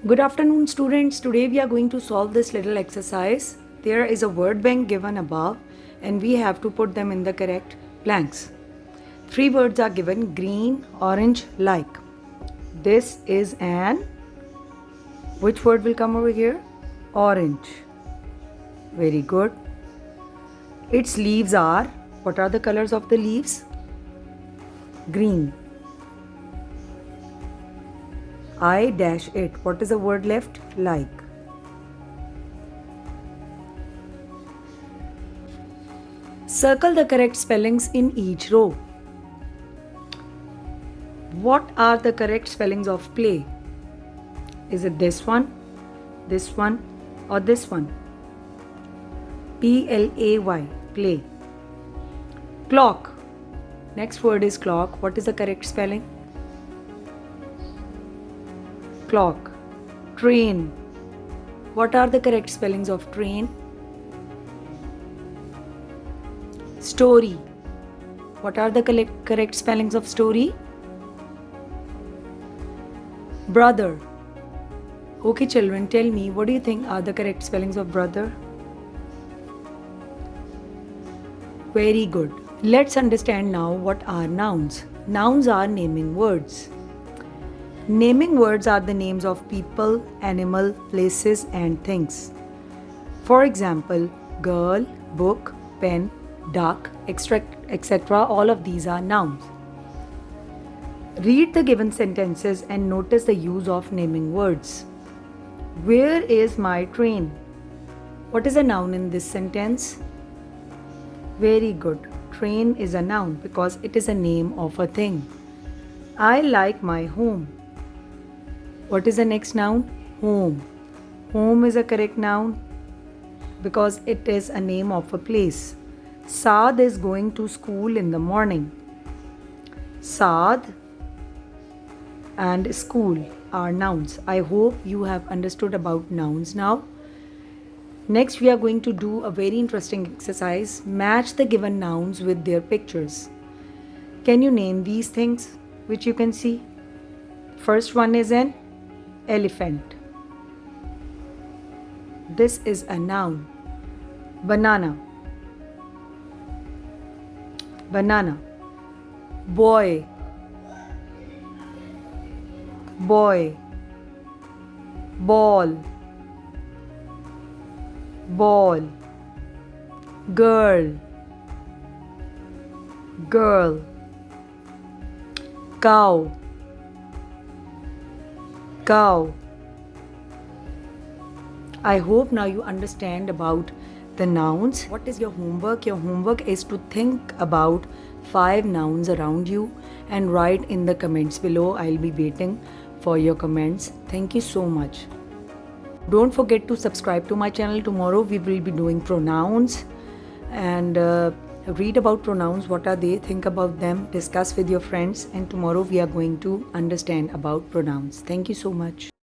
Good afternoon, students. Today we are going to solve this little exercise. There is a word bank given above and we have to put them in the correct blanks. 3 words are given: green, orange, like. This is an, which word will come over here? Orange. Very good. Its leaves are, what are the colors of the leaves? Green. I dash it. What is the word left? Like. Circle the correct spellings in each row. What are the correct spellings of play? Is it this one, or this one? P-L-A-Y, play. Clock. Next word is clock. What is the correct spelling? Clock. Train. What are the correct spellings of train? Story. What are the correct spellings of story? Brother. Okay, children, tell me, what do you think are the correct spellings of brother? Very good. Let's understand now what are nouns. Nouns are naming words. Naming words are the names of people, animal, places, and things. For example, girl, book, pen, duck, etc. All of these are nouns. Read the given sentences and notice the use of naming words. Where is my train? What is a noun in this sentence? Very good. Train is a noun because it is a name of a thing. I like my home. What is the next noun? Home. Home is a correct noun because it is a name of a place. Saad is going to school in the morning. Saad and school are nouns. I hope you have understood about nouns now. Next, we are going to do a very interesting exercise. Match the given nouns with their pictures. Can you name these things which you can see? First one is an elephant. This is a noun. Banana. Banana. Boy. Boy. Ball. Ball. Girl. Girl. Cow. Cow. I hope now you understand about the nouns. What is your homework? Your homework is to think about 5 nouns around you and write in the comments below. I'll be waiting for your comments. Thank you so much. Don't forget to subscribe to my channel. Tomorrow we will be doing pronouns and read about pronouns. What are they? Think about them. Discuss with your friends. And tomorrow we are going to understand about pronouns. Thank you so much.